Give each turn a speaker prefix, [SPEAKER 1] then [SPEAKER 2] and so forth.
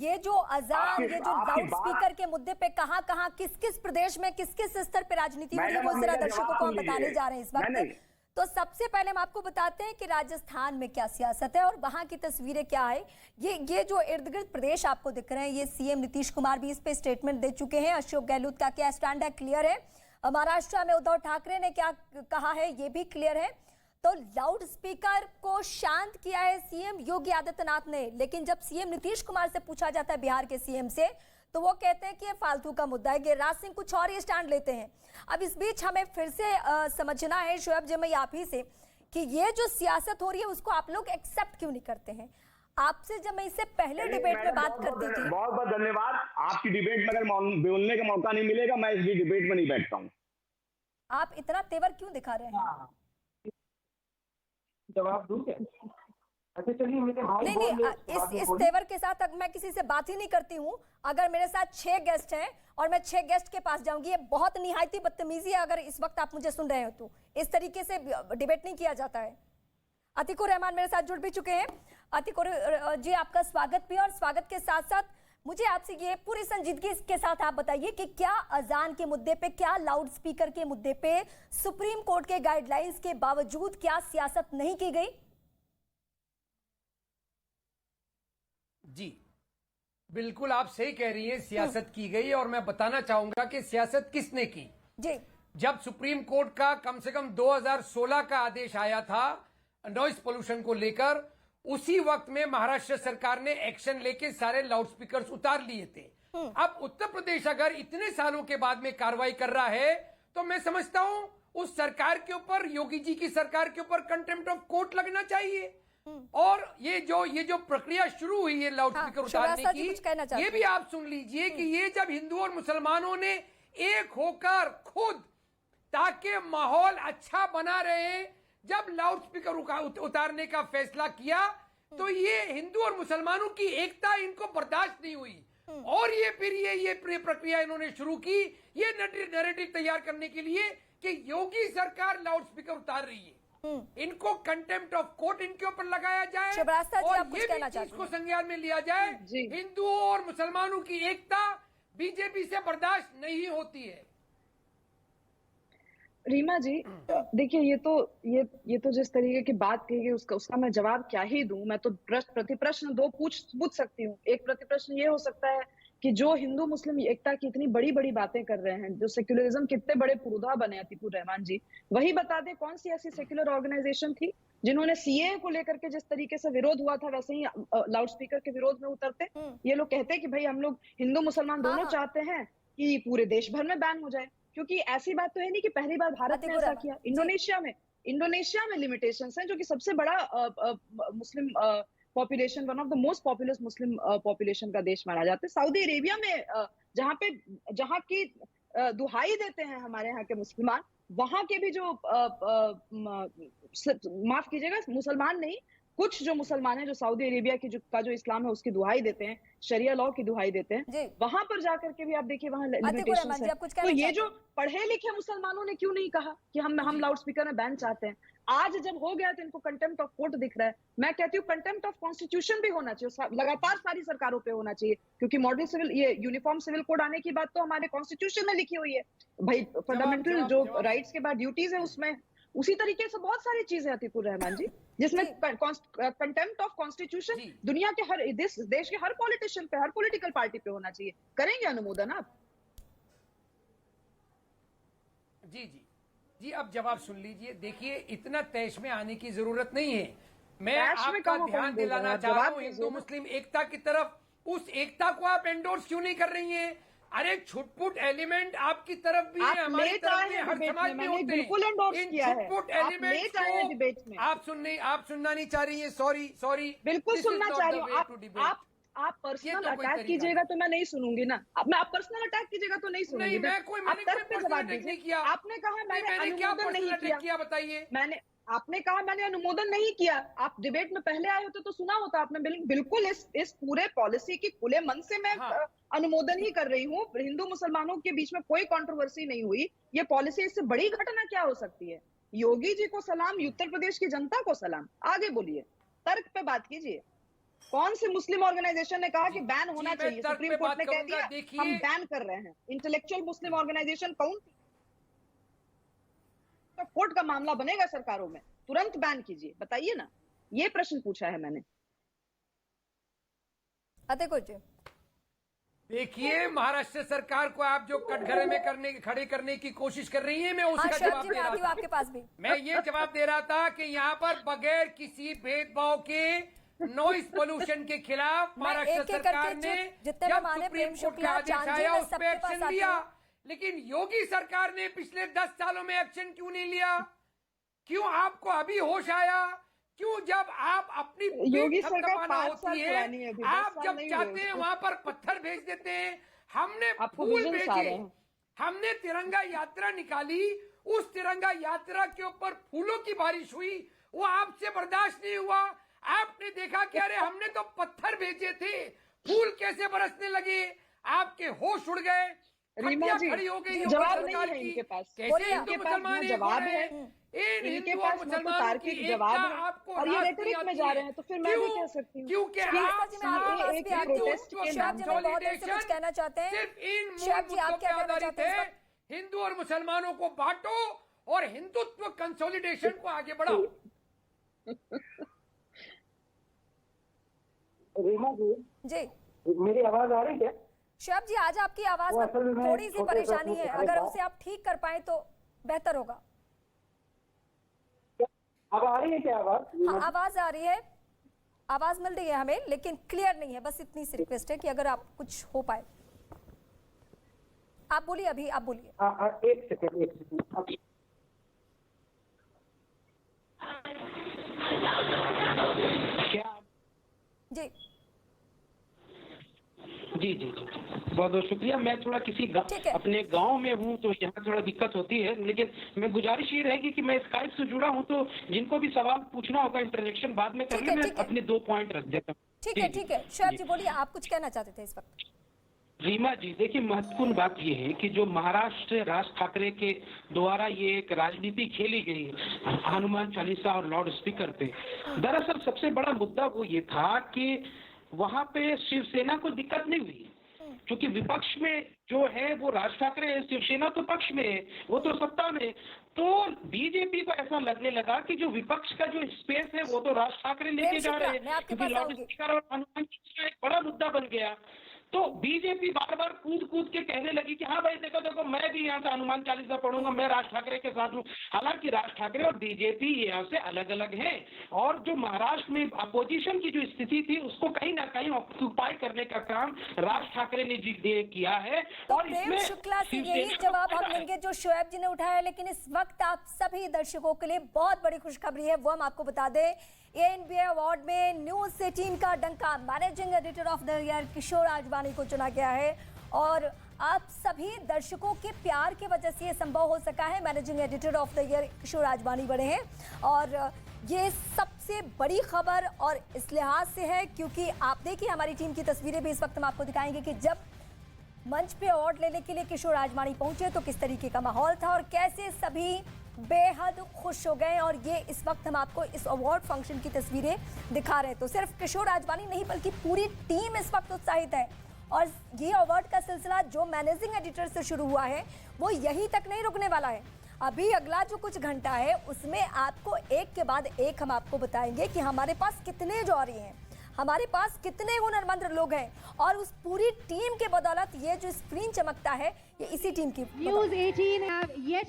[SPEAKER 1] ये जो अजान, ये जो लाउड स्पीकर के मुद्दे पे कहाँ कहाँ किस किस प्रदेश में किस किस स्तर पे राजनीति हो रही है, वो जरा दर्शकों को हम बताने जा रहे हैं इस वक्त। तो सबसे पहले हम आपको बताते हैं कि राजस्थान में क्या सियासत है और वहां की तस्वीरें क्या है। ये जो इर्द गिर्द प्रदेश आपको दिख रहे हैं, ये सीएम नीतीश कुमार भी इस पे स्टेटमेंट दे चुके हैं। अशोक गहलोत का क्या स्टैंड है, क्लियर है। महाराष्ट्र में उद्धव ठाकरे ने क्या कहा है, ये भी क्लियर है। तो लाउड स्पीकर को शांत किया है सीएम योगी आदित्यनाथ ने, लेकिन जब सीएम नीतीश कुमार से पूछा जाता है बिहार के सीएम से, तो वो कहते हैं कि ये फालतू का मुद्दा है। गिरिराज सिंह कुछ और ही स्टैंड लेते हैं। अब इस बीच हमें फिर से समझना है शोएब जमई आप ही से कि ये जो सियासत हो रही है उसको आप लोग एक्सेप्ट क्यों नहीं करते हैं। आपसे जब मैं इससे पहले डिबेट में बात करती थी।
[SPEAKER 2] बहुत बहुत धन्यवाद। आपकी डिबेट में अगर बोलने का मौका नहीं मिलेगा, मैं इस डिबेट में नहीं बैठता हूँ।
[SPEAKER 1] आप इतना तेवर क्यों दिखा रहे हैं?
[SPEAKER 3] जवाब दूंगे। अच्छा चलिए, मेरे भाई
[SPEAKER 1] नहीं, इस तेवर के साथ मैं किसी से बात ही नहीं करती हूँ। अगर मेरे साथ 6 गेस्ट हैं और मैं 6 गेस्ट के पास जाऊंगी, ये बहुत निहायती बदतमीजी है। अगर इस वक्त आप मुझे सुन रहे हो तो इस तरीके से डिबेट नहीं किया जाता है। अतीकुर रहमान मेरे साथ जुड़ भी चुके हैं। अतीकुर जी, आपका स्वागत भी। और स्वागत के साथ साथ मुझे आपसे ये पूरी संजीदगी के साथ आप बताइए कि क्या अजान के मुद्दे पे, क्या लाउड स्पीकर के मुद्दे पे सुप्रीम कोर्ट के गाइडलाइंस के बावजूद क्या सियासत नहीं की गई?
[SPEAKER 4] जी बिल्कुल, आप सही कह रही हैं, सियासत की गई। और मैं बताना चाहूंगा कि सियासत किसने की।
[SPEAKER 1] जी,
[SPEAKER 4] जब सुप्रीम कोर्ट का कम से कम 2016 का आदेश आया था नॉइस पोल्यूशन को लेकर, उसी वक्त में महाराष्ट्र सरकार ने एक्शन लेके सारे लाउड स्पीकर्स उतार लिए थे। अब उत्तर प्रदेश अगर इतने सालों के बाद में कार्रवाई कर रहा है, तो मैं समझता हूं उस सरकार के ऊपर, योगी जी की सरकार के ऊपर कंटेम्प्ट ऑफ कोर्ट लगना चाहिए। और ये जो प्रक्रिया शुरू हुई है लाउड स्पीकर उतारने की, ये भी आप सुन लीजिए कि ये जब हिंदू और मुसलमानों ने एक होकर खुद, ताकि माहौल अच्छा बना रहे, जब लाउड स्पीकर उतारने का फैसला किया, तो ये हिंदू और मुसलमानों की एकता इनको बर्दाश्त नहीं हुई। और ये फिर ये प्रक्रिया इन्होंने शुरू की, ये नैरेटिव तैयार करने के लिए कि योगी सरकार लाउड स्पीकर उतार रही है। इनको कंटेम्प्ट ऑफ कोर्ट इनके ऊपर लगाया जाए और ये भी चीज को संज्ञान में लिया जाए, हिंदुओं और मुसलमानों की एकता बीजेपी से बर्दाश्त नहीं होती है।
[SPEAKER 5] रीमा जी, देखिए, ये तो जिस तरीके की बात कही गई उसका मैं जवाब क्या ही दूं। मैं तो प्रतिप्रश्न 2 पूछ सकती हूँ। एक प्रतिप्रश्न ये हो सकता है कि जो हिंदू मुस्लिम एकता की इतनी बड़ी बड़ी बातें कर रहे हैं, जो सेक्युलरिज्म कितने बड़े पुरोधा बने अतीकुर रहमान जी, वही बता दें कौन सी ऐसी सेक्युलर ऑर्गेनाइजेशन थी जिन्होंने सीए को लेकर के जिस तरीके से विरोध हुआ था, वैसे ही लाउड स्पीकर के विरोध में उतरते। ये लोग कहते हैं कि भाई हम लोग हिंदू मुसलमान दोनों चाहते हैं कि पूरे देश भर में बैन हो जाए, क्योंकि ऐसी बात तो है नहीं कि पहली बार भारत ने ऐसा किया। इंडोनेशिया में लिमिटेशंस हैं, जो कि सबसे बड़ा Muslim population, one of the most populous Muslim population का देश माना जाता है। सऊदी अरेबिया में जहां की दुहाई देते हैं हमारे यहाँ के मुसलमान, वहां के भी जो माफ कीजिएगा, मुसलमान नहीं, कुछ जो मुसलमान हैं जो सऊदी अरेबिया की जो इस्लाम है उसकी दुहाई देते हैं, शरिया लॉ की दुहाई देते हैं, वहां पर जाकर के भी आप देखिए वहां लिमिटेशंस है। तो ये जो पढ़े लिखे मुसलमानों ने क्यों नहीं कहा कि हम लाउड स्पीकर में बैन चाहते हैं? आज जब हो गया तो इनको कंटेम्प्ट ऑफ कोर्ट दिख रहा है। मैं कहती हूँ कंटेम्प्ट ऑफ कॉन्स्टिट्यूशन भी होना चाहिए, लगातार सारी सरकारों पे होना चाहिए, क्योंकि मॉडल सिविल, ये यूनिफॉर्म सिविल कोड आने की बात तो हमारे कॉन्स्टिट्यूशन में लिखी हुई है भाई। फंडामेंटल जो राइट्स के बाद ड्यूटीज है उसमें उसी तरीके से बहुत सारी चीजें अतीकुर रहमान जी, जिसमें कंटेम्प्ट ऑफ कॉन्स्टिट्यूशन दुनिया के हर देश के हर पॉलिटिशियन पे, हर पॉलिटिकल पार्टी पे होना चाहिए। करेंगे अनुमोदन आप?
[SPEAKER 4] जी, अब जवाब सुन लीजिए। देखिए, इतना तैश में आने की जरूरत नहीं है। मैं आपका ध्यान दिलाना चाह रहा हूँ हिंदू मुस्लिम एकता की तरफ। उस एकता को आप एंडोर्स क्यों नहीं कर रही हैं? अरे छुटपुट एलिमेंट आपकी तरफ भी है, हमारी तरफ भी, हर समाज में होते हैं। इन छुटपुट एलिमेंट्स को आप सुनना नहीं चाह रही है। सॉरी,
[SPEAKER 5] बिल्कुल सुनना चाह रही हूँ। आप पर्सनल अटैक कीजिएगा तो मैं नहीं सुनूंगी ना। आप पर्सनल अटैक कीजिएगा तो नहीं सुनूंगी।
[SPEAKER 4] मैंने कोई जवाब नहीं किया।
[SPEAKER 5] आपने कहा मैंने अनुमोदन नहीं किया।
[SPEAKER 4] बताइए।
[SPEAKER 5] आपने कहा मैंने अनुमोदन नहीं किया। आप डिबेट में पहले आए होते तो सुना होता आपने। बिल्कुल इस पूरे पॉलिसी की खुले मन से मैं अनुमोदन ही कर रही हूँ। हिंदू मुसलमानों के बीच में कोई कंट्रोवर्सी नहीं हुई। ये पॉलिसी, इससे बड़ी घटना क्या हो सकती है? योगी जी को सलाम, उत्तर प्रदेश की जनता को सलाम। आगे बोलिए, तर्क पे बात कीजिए। कौन से मुस्लिम ऑर्गेनाइजेशन ने कहा कि बैन होना
[SPEAKER 4] मैं
[SPEAKER 5] चाहिए?
[SPEAKER 4] तर्क
[SPEAKER 5] सुप्रीम
[SPEAKER 4] पे
[SPEAKER 5] कोर्ट ने
[SPEAKER 4] बात
[SPEAKER 5] कह
[SPEAKER 4] करूंगा,
[SPEAKER 5] दिया
[SPEAKER 4] देखिए।
[SPEAKER 5] हम बैन कर रहे हैं। इंटेलेक्चुअल मुस्लिम ऑर्गेनाइजेशन कौन थी? तो कोर्ट का मामला बनेगा सरकारों में, तुरंत बैन कीजिए, बताइए ना। ये प्रश्न पूछा है मैंने।
[SPEAKER 1] कुछ
[SPEAKER 4] देखिए, महाराष्ट्र सरकार को आप जो कटघरे में खड़े करने की कोशिश कर रही है, मैं
[SPEAKER 1] हाँ
[SPEAKER 4] उसका
[SPEAKER 1] शरद
[SPEAKER 4] जवाब
[SPEAKER 1] जी,
[SPEAKER 4] दे
[SPEAKER 1] मैं
[SPEAKER 4] रहा
[SPEAKER 1] आती हूँ
[SPEAKER 4] था।
[SPEAKER 1] आपके पास भी।
[SPEAKER 4] मैं ये जवाब दे रहा था कि यहाँ पर बगैर किसी भेदभाव के नॉइस पोल्यूशन के खिलाफ
[SPEAKER 1] मैं
[SPEAKER 4] महाराष्ट्र
[SPEAKER 1] एक-एक
[SPEAKER 4] सरकार
[SPEAKER 1] करके
[SPEAKER 4] ने
[SPEAKER 1] जितने
[SPEAKER 4] जब
[SPEAKER 1] माने
[SPEAKER 4] सुप्रीम
[SPEAKER 1] प्रेम
[SPEAKER 4] कोर्ट का
[SPEAKER 1] शुक्ला,
[SPEAKER 4] आदेश
[SPEAKER 1] जानजी,
[SPEAKER 4] आया
[SPEAKER 1] मैं
[SPEAKER 4] उस पर
[SPEAKER 1] सबके पास
[SPEAKER 4] एक्शन
[SPEAKER 1] आती
[SPEAKER 4] लिया,
[SPEAKER 1] हूँ।
[SPEAKER 4] लेकिन योगी सरकार ने पिछले 10 सालों में एक्शन क्यों नहीं लिया? क्यों आपको अभी होश आया? क्यों जब आप अपनी
[SPEAKER 5] योगी
[SPEAKER 4] पीठ
[SPEAKER 5] सरकार
[SPEAKER 4] थपथपाना
[SPEAKER 5] 5
[SPEAKER 4] होती
[SPEAKER 5] साल
[SPEAKER 4] है,
[SPEAKER 5] पुरानी है अभी, 10
[SPEAKER 4] आप
[SPEAKER 5] साल
[SPEAKER 4] जब
[SPEAKER 5] नहीं
[SPEAKER 4] चाहते
[SPEAKER 5] हुए
[SPEAKER 4] हैं
[SPEAKER 5] उसको।
[SPEAKER 4] वहां पर पत्थर भेज देते हैं। हमने
[SPEAKER 5] आपको
[SPEAKER 4] फूल
[SPEAKER 5] विजन्स आ रहे
[SPEAKER 4] भेजे,
[SPEAKER 5] हैं।
[SPEAKER 4] हमने तिरंगा यात्रा निकाली, उस तिरंगा यात्रा के ऊपर फूलों की बारिश हुई, वो आपसे बर्दाश्त नहीं हुआ। आपने देखा कि अरे हमने तो पत्थर भेजे थे, फूल कैसे बरसने लगे, आपके होश उड़ गए,
[SPEAKER 5] रीमा
[SPEAKER 4] हड्डियां
[SPEAKER 5] जी,
[SPEAKER 4] खड़ी हो गई
[SPEAKER 5] जवाब
[SPEAKER 4] योगी
[SPEAKER 5] नहीं
[SPEAKER 4] सरकार
[SPEAKER 5] है
[SPEAKER 4] की।
[SPEAKER 5] इनके पास।
[SPEAKER 4] कैसे
[SPEAKER 1] बोलिए,
[SPEAKER 4] हिंदू
[SPEAKER 5] इनके पास
[SPEAKER 4] मुसलमान
[SPEAKER 5] ना
[SPEAKER 4] एक हो
[SPEAKER 5] जवाब
[SPEAKER 4] रहे
[SPEAKER 5] है,
[SPEAKER 4] हैं? इन
[SPEAKER 5] इनके
[SPEAKER 4] हिंदू और
[SPEAKER 5] पास ना तो
[SPEAKER 4] मुसलमानों की
[SPEAKER 5] तार्किक
[SPEAKER 4] एकता
[SPEAKER 5] जवाब है,
[SPEAKER 4] आपको
[SPEAKER 5] और ये
[SPEAKER 4] रास
[SPEAKER 5] रेटोरिक
[SPEAKER 4] नहीं
[SPEAKER 5] में
[SPEAKER 4] आती
[SPEAKER 5] जा
[SPEAKER 4] है।
[SPEAKER 5] रहे हैं, तो फिर मैं भी
[SPEAKER 4] क्यों?
[SPEAKER 5] कह सकती हूँ।
[SPEAKER 4] क्योंकि
[SPEAKER 1] श्रीलता
[SPEAKER 4] आप
[SPEAKER 1] जी, मैं आपके पास भी आती हूँ।
[SPEAKER 5] प्रोटेस्ट के
[SPEAKER 1] श्रीलता जी, मैं बहुत देर से कुछ
[SPEAKER 4] कंसोलिडेशन
[SPEAKER 1] कहना चाहते हैं।
[SPEAKER 4] सिर्फ इन
[SPEAKER 1] श्रीलता जी, आप
[SPEAKER 4] मुद्दों पे
[SPEAKER 1] क्या कहना
[SPEAKER 4] आधारित
[SPEAKER 1] चाहते हैं इस
[SPEAKER 4] है।
[SPEAKER 1] वक्त?
[SPEAKER 4] हिंदू और मुसलमानों को बांटो और हिंदुत्व कंसोलिडेशन को आगे बढ़ाओ।
[SPEAKER 3] रीमा जी,
[SPEAKER 1] जी
[SPEAKER 3] मेरी आवाज आ रही है?
[SPEAKER 1] शब जी, आज आपकी आवाज
[SPEAKER 3] वो
[SPEAKER 1] में
[SPEAKER 3] असल में
[SPEAKER 1] थोड़ी सी
[SPEAKER 3] छोटे
[SPEAKER 1] परेशानी
[SPEAKER 3] प्रश्न
[SPEAKER 1] है,
[SPEAKER 3] पूछ
[SPEAKER 1] अगर
[SPEAKER 3] रहा था।
[SPEAKER 1] उसे आप ठीक कर पाए तो बेहतर होगा।
[SPEAKER 3] अब आ रही है क्या आवाज?
[SPEAKER 1] हाँ, आवाज आ रही है, आवाज मिल रही है हमें, लेकिन क्लियर नहीं है। बस इतनी सी रिक्वेस्ट है कि अगर आप कुछ हो पाए। आप बोलिए, अभी आप बोलिए।
[SPEAKER 3] एक सेकंड अब क्या?
[SPEAKER 1] जी
[SPEAKER 3] जी जी जी, बहुत बहुत शुक्रिया। मैं थोड़ा किसी
[SPEAKER 1] ठीक है।
[SPEAKER 3] अपने गांव में हूँ, तो यहाँ थोड़ा दिक्कत होती है, लेकिन मैं गुजारिश ये रहेगी कि मैं स्काइप से जुड़ा हूँ, तो जिनको भी सवाल पूछना होगा इंटरेक्शन बाद में कर
[SPEAKER 1] ठीक
[SPEAKER 3] ले,
[SPEAKER 1] है,
[SPEAKER 3] मैं
[SPEAKER 1] ठीक है।
[SPEAKER 3] अपने 2 पॉइंट रख देता हूँ।
[SPEAKER 1] ठीक है, ठीक है। शब जी बोलिए, आप कुछ कहना चाहते थे इस वक्त।
[SPEAKER 3] रीमा जी, देखिए, महत्वपूर्ण बात ये है कि जो महाराष्ट्र राज ठाकरे के द्वारा ये एक राजनीति खेली गई हनुमान चालीसा और लाउड स्पीकर पे, दरअसल सबसे बड़ा मुद्दा वो ये था कि वहां पे शिवसेना को दिक्कत नहीं हुई, क्योंकि विपक्ष में जो है वो राज ठाकरे है, शिवसेना तो पक्ष में है, वो तो सत्ता में। तो बीजेपी को ऐसा लगने लगा कि जो विपक्ष का जो स्पेस है वो तो राज ठाकरे लेके जा रहे
[SPEAKER 1] मैं आपके
[SPEAKER 3] हैं, क्योंकि
[SPEAKER 1] पास
[SPEAKER 3] लाउड
[SPEAKER 1] आऊंगी।
[SPEAKER 3] स्पीकर और हनुमान चालीसा एक बड़ा मुद्दा बन गया। तो बीजेपी बार बार कूद के कहने लगी कि हाँ भाई देखो देखो, मैं भी यहाँ से हनुमान चालीसा पढ़ूंगा, मैं राज ठाकरे के साथ हूँ। हालांकि राज ठाकरे और बीजेपी यहाँ से अलग अलग हैं, और जो महाराष्ट्र में अपोजिशन की जो स्थिति थी उसको कहीं ना कहीं ऑक्यूपाई करने का काम राज ठाकरे ने जी किया है।
[SPEAKER 1] तो
[SPEAKER 3] और
[SPEAKER 1] प्रेम
[SPEAKER 3] इसमें
[SPEAKER 1] शुक्ला से यही
[SPEAKER 3] शिवसेना
[SPEAKER 1] जवाब हम
[SPEAKER 3] का
[SPEAKER 1] लेंगे जो शोएब जी ने उठाया है, लेकिन इस वक्त आप सभी दर्शकों के लिए बहुत बड़ी खुशखबरी है, वो हम आपको बता दें। ANBA अवार्ड में न्यूज 18 का डंका managing editor of the year Kishore Ajwani को चुना गया है, और आप सभी दर्शकों के प्यार की वजह से ये संभव हो सका है। Managing editor of the year Kishore Ajwani बने हैं, और ये सबसे बड़ी खबर और इस लिहाज से है क्योंकि आप देखिए हमारी टीम की तस्वीरें भी इस वक्त हम आपको दिखाएंगे कि जब मंच पे अवार्ड लेने के लिए किशोर आजवानी पहुंचे तो किस तरीके का माहौल था और कैसे सभी बेहद खुश हो गए। और ये इस वक्त हम आपको इस अवार्ड फंक्शन की तस्वीरें दिखा रहे हैं। तो सिर्फ किशोर आजवानी नहीं बल्कि पूरी टीम इस वक्त उत्साहित है, और ये अवार्ड का सिलसिला जो मैनेजिंग एडिटर से शुरू हुआ है वो यहीं तक नहीं रुकने वाला है। अभी अगला जो कुछ घंटा है उसमें आपको एक के बाद एक हम आपको बताएंगे कि हमारे पास कितने जौहरी हैं, हमारे पास कितने हुनरमंद लोग हैं, और उस पूरी टीम के बदौलत ये जो स्क्रीन चमकता है ये इसी टीम की
[SPEAKER 6] News 18 have yet